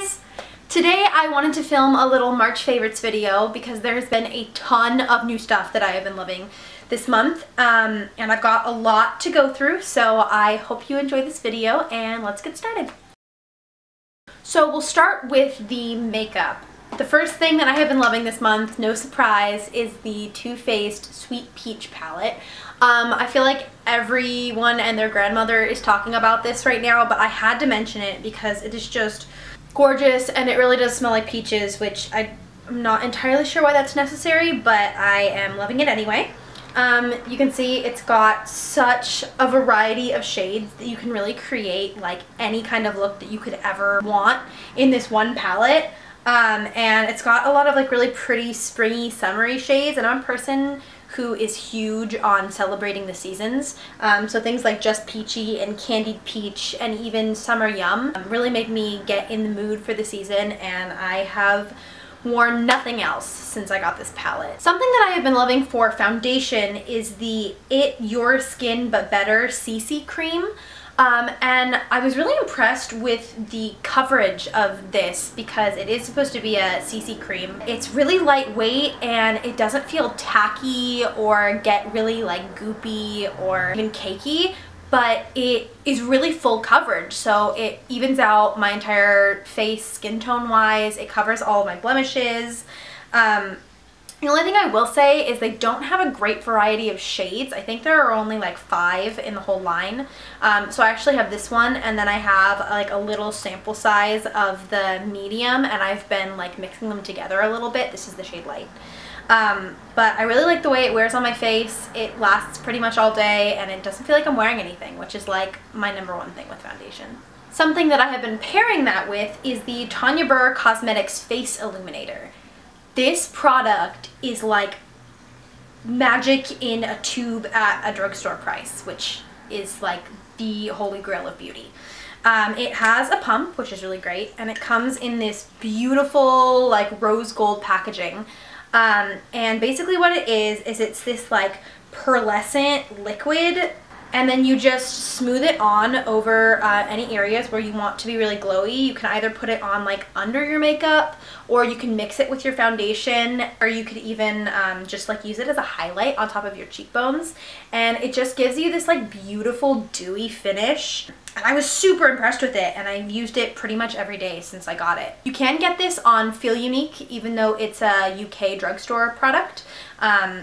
guys! Today I wanted to film a little March favorites video because there's been a ton of new stuff that I have been loving this month, and I've got a lot to go through, so I hope you enjoy this video and let's get started. So we'll start with the makeup. The first thing that I have been loving this month, no surprise, is the Too Faced Sweet Peach palette. I feel like everyone and their grandmother is talking about this right now, but I had to mention it because it is just gorgeous and it really does smell like peaches, which I'm not entirely sure why that's necessary, but I am loving it anyway. You can see it's got such a variety of shades that you can really create like any kind of look that you could ever want in this one palette. And it's got a lot of like really pretty springy summery shades, and I'm a person who is huge on celebrating the seasons, so things like Just Peachy and Candied Peach and even Summer Yum really make me get in the mood for the season, and I have worn nothing else since I got this palette. Something that I have been loving for foundation is the It Your Skin But Better CC Cream. And I was really impressed with the coverage of this because it is supposed to be a CC cream. It's really lightweight and it doesn't feel tacky or get really like goopy or even cakey, but it is really full coverage, so it evens out my entire face skin tone wise. It covers all of my blemishes. The only thing I will say is they don't have a great variety of shades. I think there are only like 5 in the whole line. So I actually have this one, and then I have like a little sample size of the medium, and I've been like mixing them together a little bit. This is the shade Light. But I really like the way it wears on my face. It lasts pretty much all day, and it doesn't feel like I'm wearing anything, which is like my #1 thing with foundation. Something that I have been pairing that with is the Tanya Burr Cosmetics Face Illuminator. This product is like magic in a tube at a drugstore price, which is like the holy grail of beauty. It has a pump, which is really great, and it comes in this beautiful like rose gold packaging. And basically what it is it's this like pearlescent liquid, and then you just smooth it on over any areas where you want to be really glowy. You can either put it on like under your makeup, or you can mix it with your foundation, or you could even just like use it as a highlight on top of your cheekbones, and it just gives you this like beautiful dewy finish. And I was super impressed with it, and I've used it pretty much every day since I got it. You can get this on Feel Unique, even though it's a UK drugstore product.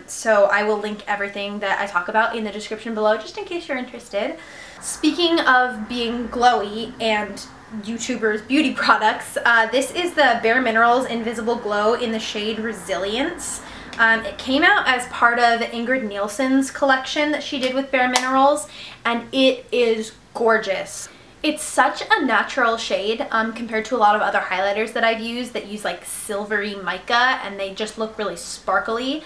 So I will link everything that I talk about in the description below, just in case you're interested. Speaking of being glowy and YouTubers' beauty products, this is the Bare Minerals Invisible Glow in the shade Resilience. It came out as part of Ingrid Nilsen's collection that she did with Bare Minerals, and it is gorgeous. It's such a natural shade compared to a lot of other highlighters that I've used that use like silvery mica, and they just look really sparkly.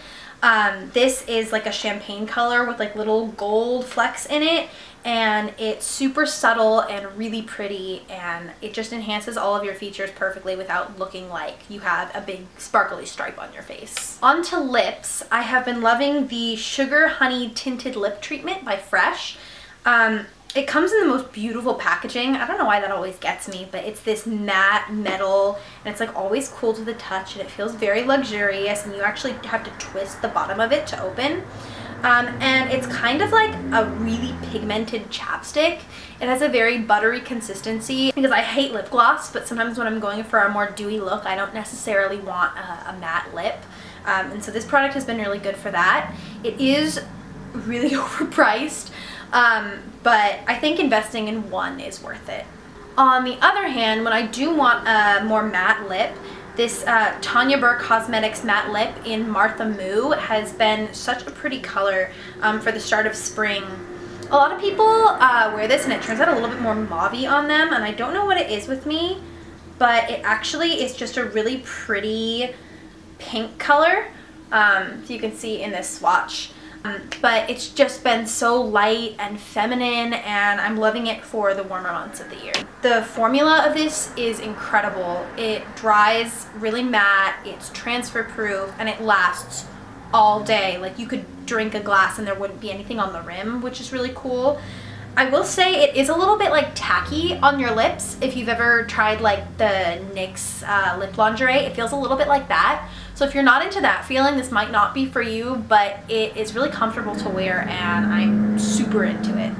This is like a champagne color with like little gold flecks in it, and it's super subtle and really pretty, and it just enhances all of your features perfectly without looking like you have a big sparkly stripe on your face. On to lips. I have been loving the Sugar Honey Tinted Lip Treatment by Fresh. It comes in the most beautiful packaging. I don't know why that always gets me, but it's this matte metal, and it's like always cool to the touch, and it feels very luxurious, and you actually have to twist the bottom of it to open. And it's kind of like a really pigmented chapstick. It has a very buttery consistency because I hate lip gloss, but sometimes when I'm going for a more dewy look, I don't necessarily want a matte lip. And so this product has been really good for that. It is really overpriced, but I think investing in one is worth it. On the other hand, when I do want a more matte lip, this Tanya Burr Cosmetics Matte Lip in Martha Moo has been such a pretty color for the start of spring. A lot of people wear this and it turns out a little bit more mauve-y on them, and I don't know what it is with me, but it actually is just a really pretty pink color, so you can see in this swatch. But it's just been so light and feminine, and I'm loving it for the warmer months of the year. The formula of this is incredible. It dries really matte, it's transfer proof, and it lasts all day. Like you could drink a glass and there wouldn't be anything on the rim, which is really cool. I will say it is a little bit like tacky on your lips. If you've ever tried like the NYX lip lingerie, it feels a little bit like that. So if you're not into that feeling, this might not be for you, but it is really comfortable to wear and I'm super into it.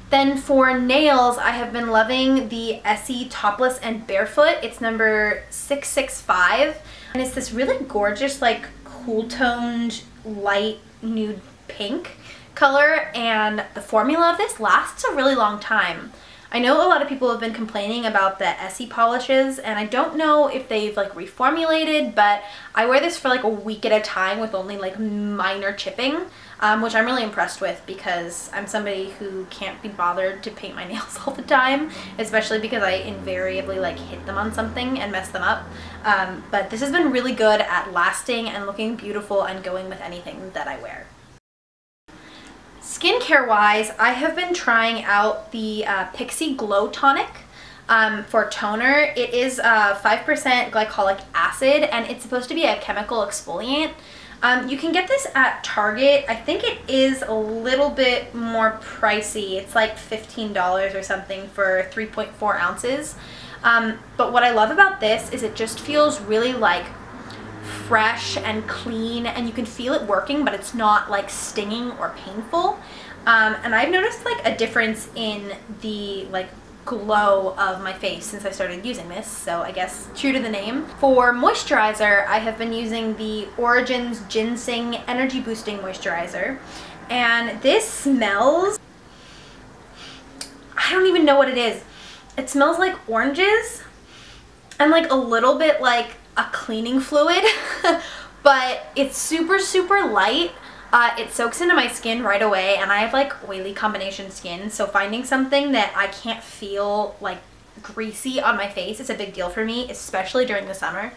Then for nails, I have been loving the Essie Topless and Barefoot. It's number 665 and it's this really gorgeous like cool toned light nude pink color, and the formula of this lasts a really long time. I know a lot of people have been complaining about the Essie polishes, and I don't know if they've like reformulated, but I wear this for like a week at a time with only like minor chipping, which I'm really impressed with because I'm somebody who can't be bothered to paint my nails all the time, especially because I invariably like hit them on something and mess them up. But this has been really good at lasting and looking beautiful and going with anything that I wear. Skincare wise, I have been trying out the Pixi Glow Tonic for toner. It is 5% glycolic acid and it's supposed to be a chemical exfoliant. You can get this at Target. I think it is a little bit more pricey. It's like $15 or something for 3.4 ounces. But what I love about this is it just feels really like fresh and clean, and you can feel it working, but it's not like stinging or painful. And I've noticed like a difference in the like glow of my face since I started using this, so I guess true to the name. For moisturizer, I have been using the Origins GinZing Energy Boosting Moisturizer, and this smells, I don't even know what it is. It smells like oranges and like a little bit like a cleaning fluid, but it's super, super light. It soaks into my skin right away, and I have like oily combination skin, so finding something that I can't feel like greasy on my face is a big deal for me, especially during the summer.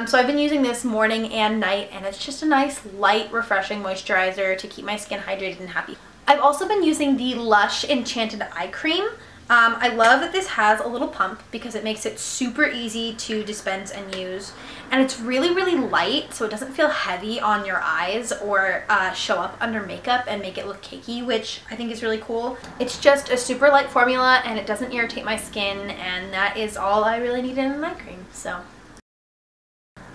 So I've been using this morning and night, and it's just a nice, light, refreshing moisturizer to keep my skin hydrated and happy. I've also been using the Lush Enchanted Eye Cream. I love that this has a little pump because it makes it super easy to dispense and use, and it's really, really light, so it doesn't feel heavy on your eyes or show up under makeup and make it look cakey, which I think is really cool. It's just a super light formula and it doesn't irritate my skin, and that is all I really need in an eye cream. So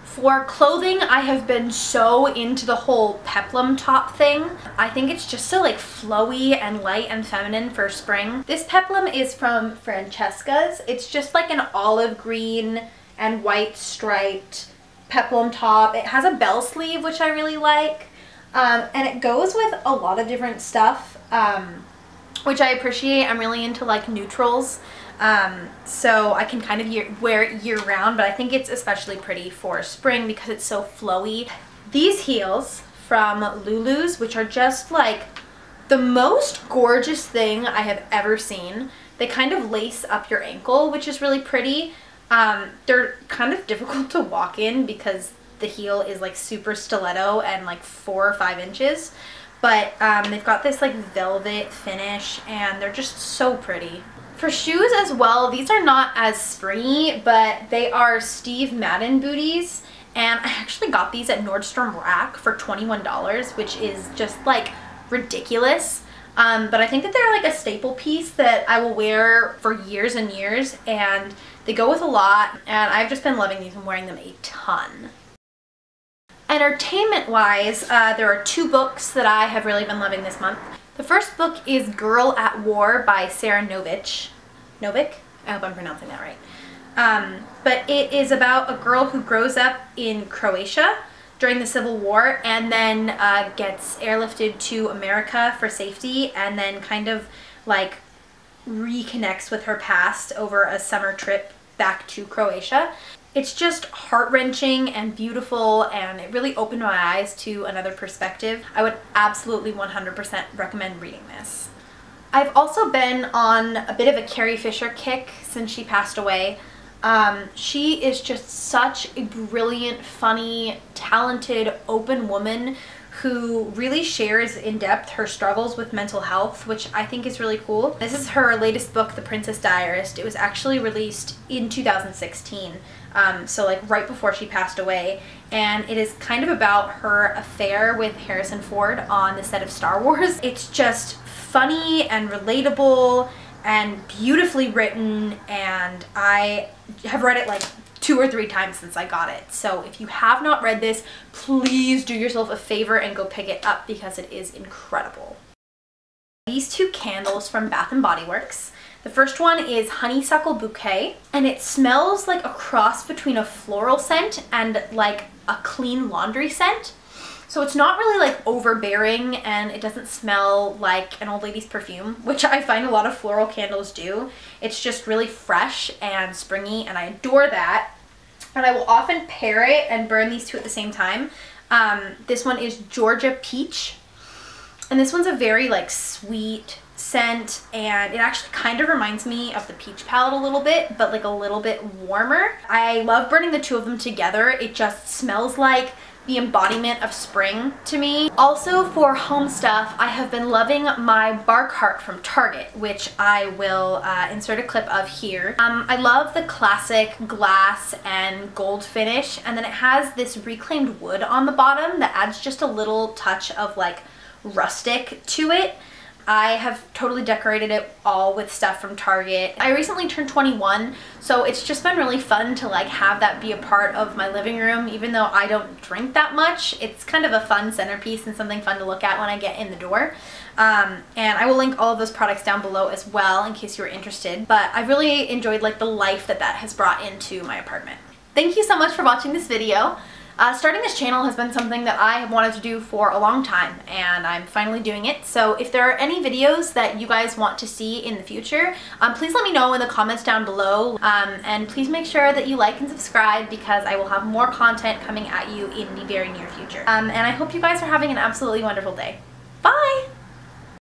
for clothing, I have been so into the whole peplum top thing. I think it's just so like flowy and light and feminine for spring. This peplum is from Francesca's. It's just like an olive green and white striped peplum top. It has a bell sleeve, which I really like, and it goes with a lot of different stuff, which I appreciate. I'm really into like neutrals. So I can kind of wear it year round, but I think it's especially pretty for spring because it's so flowy. These heels from Lulu's, which are just like the most gorgeous thing I have ever seen. They kind of lace up your ankle, which is really pretty. They're kind of difficult to walk in because the heel is like super stiletto and like 4 or 5 inches. But they've got this like velvet finish and they're just so pretty. For shoes as well, these are not as springy, but they are Steve Madden booties, and I actually got these at Nordstrom Rack for $21, which is just like ridiculous. But I think that they're like a staple piece that I will wear for years and years, and they go with a lot, and I've just been loving these and wearing them a ton. Entertainment-wise, there are 2 books that I have really been loving this month. The first book is Girl at War by Sara Novic. Novic? I hope I'm pronouncing that right. But it is about a girl who grows up in Croatia during the Civil War and then gets airlifted to America for safety, and then kind of like reconnects with her past over a summer trip back to Croatia. It's just heart-wrenching and beautiful, and it really opened my eyes to another perspective. I would absolutely 100% recommend reading this. I've also been on a bit of a Carrie Fisher kick since she passed away. She is just such a brilliant, funny, talented, open woman who really shares in depth her struggles with mental health, which I think is really cool. This is her latest book, The Princess Diarist. It was actually released in 2016, so like right before she passed away, and it is kind of about her affair with Harrison Ford on the set of Star Wars. It's just funny and relatable and beautifully written, and I have read it like 2 or 3 times since I got it. So if you have not read this, please do yourself a favor and go pick it up because it is incredible. These 2 candles from Bath & Body Works. The first one is Honeysuckle Bouquet, and it smells like a cross between a floral scent and like a clean laundry scent. So it's not really like overbearing, and it doesn't smell like an old lady's perfume, which I find a lot of floral candles do. It's just really fresh and springy, and I adore that. And I will often pair it and burn these 2 at the same time. This one is Georgia Peach, and this one's a very like sweet scent, and it actually kind of reminds me of the Peach palette a little bit, but like a little bit warmer. I love burning the 2 of them together. It just smells like the embodiment of spring to me. Also, for home stuff, I have been loving my bar cart from Target, which I will insert a clip of here. I love the classic glass and gold finish, and then it has this reclaimed wood on the bottom that adds just a little touch of like rustic to it. I have totally decorated it all with stuff from Target. I recently turned 21, so it's just been really fun to like have that be a part of my living room. Even though I don't drink that much, it's kind of a fun centerpiece and something fun to look at when I get in the door. And I will link all of those products down below as well in case you are interested. But I really enjoyed like the life that has brought into my apartment. Thank you so much for watching this video. Starting this channel has been something that I have wanted to do for a long time, and I'm finally doing it. So if there are any videos that you guys want to see in the future, please let me know in the comments down below. And please make sure that you like and subscribe, because I will have more content coming at you in the very near future. And I hope you guys are having an absolutely wonderful day. Bye!